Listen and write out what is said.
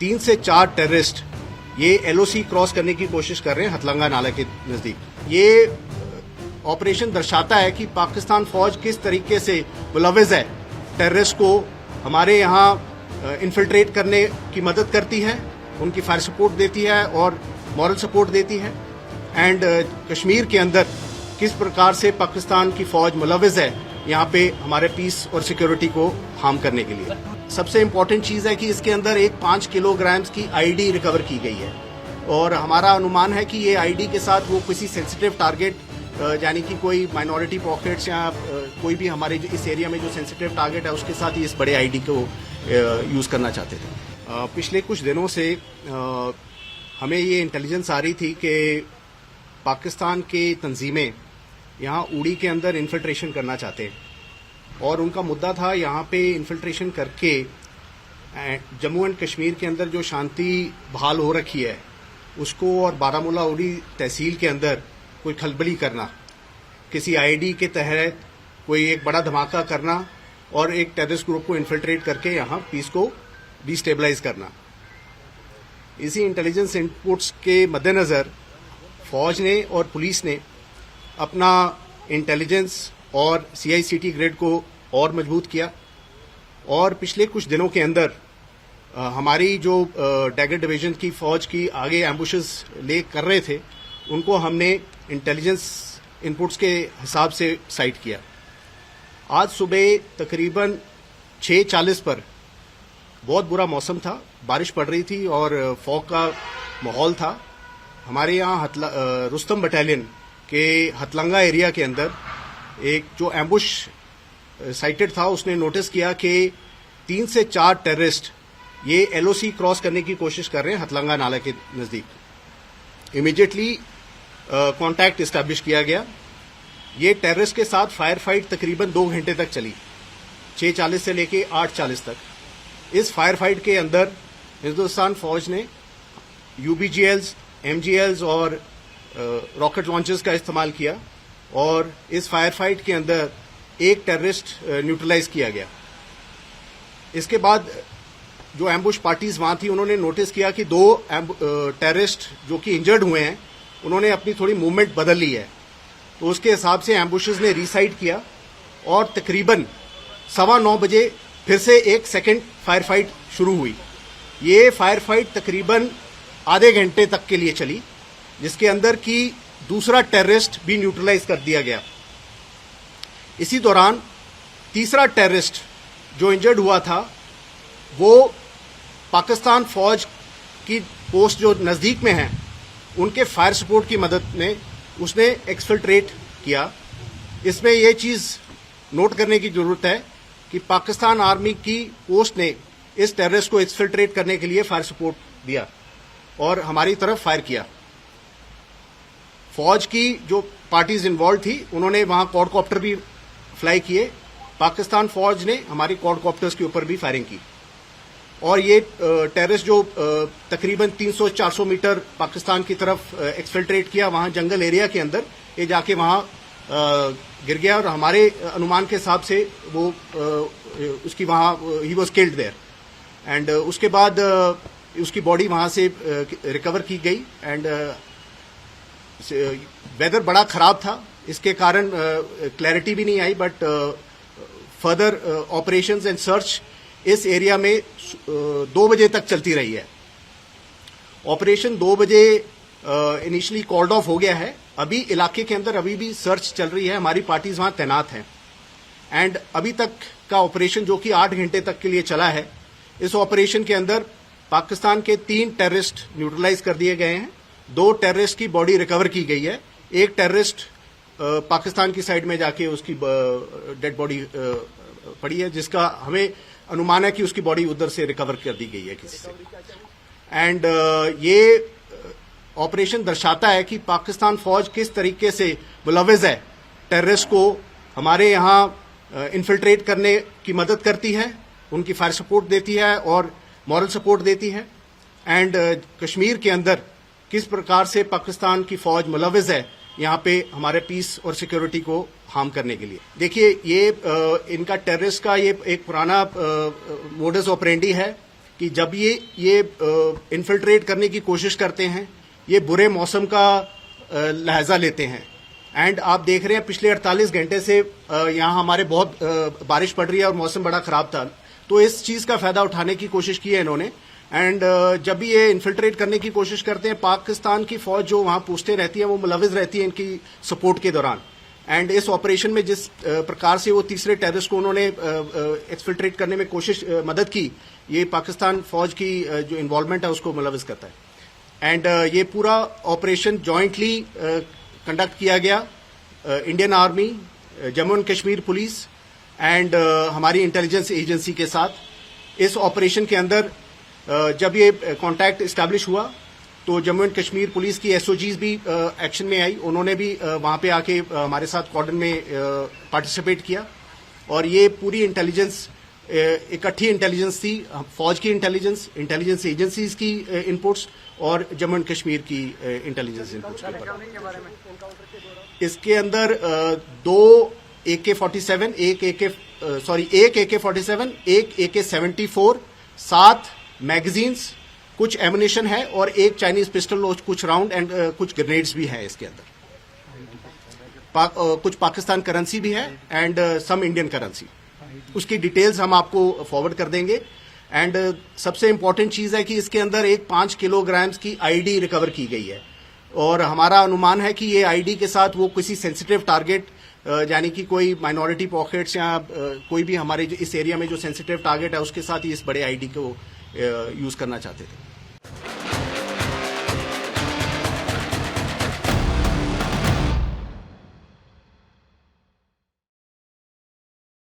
3 से 4 टेररिस्ट ये LOC cross करने की कोशिश कर रहे हैं हथलंगा नाला के नजदीक। ये ऑपरेशन दर्शाता है कि पाकिस्तान फौज किस तरीके से मुलविज़ है, टेररिस्ट को हमारे यहाँ इन्फिल्ट्रेट करने की मदद करती है, उनकी फायर सपोर्ट देती है और मॉरल सपोर्ट देती है। एंड कश्मीर के अंदर किस प्रकार से पाकिस्तान की फौज मुलविज़ है यहाँ पे हमारे पीस और सिक्योरिटी को हार्म करने के लिए। सबसे इम्पोर्टेंट चीज़ है कि इसके अंदर एक 5 किलोग्राम्स की आईडी रिकवर की गई है और हमारा अनुमान है कि ये आईडी के साथ वो किसी सेंसिटिव टारगेट यानी कि कोई माइनॉरिटी पॉकेट्स या कोई भी हमारे इस एरिया में जो सेंसिटिव टारगेट है उसके साथ ही इस बड़े आईडी को यूज़ करना चाहते थे। पिछले कुछ दिनों से हमें ये इंटेलिजेंस आ रही थी कि पाकिस्तान के तंजीमें यहाँ उड़ी के अंदर इन्फिल्ट्रेशन करना चाहते हैं और उनका मुद्दा था यहाँ पे इन्फिल्ट्रेशन करके जम्मू एंड कश्मीर के अंदर जो शांति बहाल हो रखी है उसको और बारामूला उड़ी तहसील के अंदर कोई खलबली करना, किसी आईडी के तहत कोई एक बड़ा धमाका करना और एक टेररिस्ट ग्रुप को इन्फिल्ट्रेट करके यहाँ पीस को डिस्टेबलाइज करना। इसी इंटेलिजेंस इनपुट्स के मद्देनज़र फौज ने और पुलिस ने अपना इंटेलिजेंस और सीआईसीटी ग्रेड को और मजबूत किया और पिछले कुछ दिनों के अंदर हमारी जो डैगर डिवीजन की फौज की आगे एम्बुशेस ले कर रहे थे उनको हमने इंटेलिजेंस इनपुट्स के हिसाब से साइट किया। आज सुबह तकरीबन 6:40 पर बहुत बुरा मौसम था, बारिश पड़ रही थी और फॉग का माहौल था। हमारे यहाँ रुस्तम बटालियन के हथलंगा एरिया के अंदर एक जो एम्बुश साइटेड था उसने नोटिस किया कि 3 से 4 टेररिस्ट ये एलओसी क्रॉस करने की कोशिश कर रहे हैं हथलंगा नाला के नजदीक। इमीडिएटली कांटेक्ट एस्टैब्लिश किया गया। ये टेररिस्ट के साथ फायर फाइट तकरीबन 2 घंटे तक चली, 6:40 से लेके 8:40 तक। इस फायर फाइट के अंदर हिंदुस्तान फौज ने यूबीजीएल्स, एमजीएल्स और रॉकेट लॉन्चर्स का इस्तेमाल किया और इस फायर फाइट के अंदर एक टेररिस्ट न्यूट्रलाइज किया गया। इसके बाद जो एम्बुश पार्टीज वहां थी उन्होंने नोटिस किया कि 2 टेररिस्ट जो कि इंजर्ड हुए हैं उन्होंने अपनी थोड़ी मूवमेंट बदल ली है, तो उसके हिसाब से एम्बुशेस ने रीसाइट किया और तकरीबन 9:15 बजे फिर से एक सेकेंड फायर फाइट शुरू हुई। ये फायर फाइट तकरीबन आधे घंटे तक के लिए चली, जिसके अंदर की दूसरा टेररिस्ट भी न्यूट्रलाइज कर दिया गया। इसी दौरान तीसरा टेररिस्ट जो इंजर्ड हुआ था वो पाकिस्तान फौज की पोस्ट जो नजदीक में है उनके फायर सपोर्ट की मदद में उसने एक्सफिल्ट्रेट किया। इसमें यह चीज नोट करने की जरूरत है कि पाकिस्तान आर्मी की पोस्ट ने इस टेररिस्ट को एक्सफिल्ट्रेट करने के लिए फायर सपोर्ट दिया और हमारी तरफ फायर किया। फौज की जो पार्टीज इन्वॉल्व थी उन्होंने वहां क्वाडकॉप्टर भी फ्लाई किए। पाकिस्तान फौज ने हमारी क्वाडकॉप्टर्स के ऊपर भी फायरिंग की और ये टेररिस्ट जो तकरीबन 300-400 मीटर पाकिस्तान की तरफ एक्सफिल्ट्रेट किया वहां जंगल एरिया के अंदर, ये जाके वहां गिर गया और हमारे अनुमान के हिसाब से वो उसकी वहां ही वाज किल्ड देयर एंड उसके बाद उसकी बॉडी वहां से रिकवर की गई। एंड वेदर बड़ा खराब था, इसके कारण क्लैरिटी भी नहीं आई, but further operations and search इस एरिया में 2 बजे तक चलती रही है। ऑपरेशन 2 बजे इनिशियली कॉल्ड ऑफ हो गया है। अभी इलाके के अंदर अभी भी सर्च चल रही है, हमारी पार्टीज वहां तैनात हैं एंड अभी तक का ऑपरेशन जो कि 8 घंटे तक के लिए चला है, इस ऑपरेशन के अंदर पाकिस्तान के 3 टेररिस्ट न्यूट्रलाइज कर दिए गए हैं, 2 टेररिस्ट की बॉडी रिकवर की गई है, एक टेररिस्ट पाकिस्तान की साइड में जाके उसकी डेड बॉडी पड़ी है, जिसका हमें अनुमान है कि उसकी बॉडी उधर से रिकवर कर दी गई है किसी से। एंड ये ऑपरेशन दर्शाता है कि पाकिस्तान फौज किस तरीके से मुलविज़ है, टेररिस्ट को हमारे यहाँ इन्फिल्ट्रेट करने की मदद करती है, उनकी फायर सपोर्ट देती है और मॉरल सपोर्ट देती है। एंड कश्मीर के अंदर किस प्रकार से पाकिस्तान की फौज मुलविज़ है यहाँ पे हमारे पीस और सिक्योरिटी को हार्म करने के लिए। देखिए, ये इनका टेररिस्ट का ये एक पुराना मोडस ऑपरेंडी है कि जब ये इन्फिल्ट्रेट करने की कोशिश करते हैं, ये बुरे मौसम का लहजा लेते हैं। एंड आप देख रहे हैं पिछले 48 घंटे से यहाँ हमारे बहुत बारिश पड़ रही है और मौसम बड़ा खराब था, तो इस चीज का फायदा उठाने की कोशिश की है इन्होंने। एंड जब भी ये इन्फिल्ट्रेट करने की कोशिश करते हैं, पाकिस्तान की फौज जो वहां पोस्टें रहती है वो मुलविज रहती है इनकी सपोर्ट के दौरान। एंड इस ऑपरेशन में जिस प्रकार से वो तीसरे टेररिस्ट को उन्होंने एक्सफिल्ट्रेट करने में मदद की, ये पाकिस्तान फौज की जो इन्वॉल्वमेंट है उसको मुलविज करता है। एंड ये पूरा ऑपरेशन जॉइंटली कंडक्ट किया गया Indian army, Jammu and Kashmir police and हमारी इंटेलिजेंस एजेंसी के साथ। इस ऑपरेशन के अंदर जब ये कांटेक्ट एस्टैब्लिश हुआ तो जम्मू एंड कश्मीर पुलिस की एसओजीज भी एक्शन में आई, उन्होंने भी वहां पे आके हमारे साथ कॉर्डन में पार्टिसिपेट किया। और ये पूरी इंटेलिजेंस इकट्ठी इंटेलिजेंस थी, फौज की इंटेलिजेंस एजेंसीज की इनपुट्स और जम्मू एंड कश्मीर की इंटेलिजेंस इनपुट्स के ऊपर। इसके अंदर 2 AK-47, एक AK-47, एक AK-74, 7 मैगजीन्स, कुछ एमुनिशन है और एक चाइनीज पिस्टल और कुछ राउंड एंड कुछ ग्रेनेड्स भी है इसके अंदर। कुछ पाकिस्तान करेंसी भी है एंड सम इंडियन करेंसी। उसकी डिटेल्स हम आपको फॉरवर्ड कर देंगे। एंड सबसे इंपॉर्टेंट चीज है कि इसके अंदर एक 5 किलोग्राम्स की आईडी रिकवर की गई है और हमारा अनुमान है कि ये आईडी के साथ वो किसी सेंसिटिव टारगेट यानी कि कोई माइनॉरिटी पॉकेट्स या कोई भी हमारे इस एरिया में जो सेंसिटिव टारगेट है उसके साथ ही इस बड़े आईडी को यूज करना चाहते थे।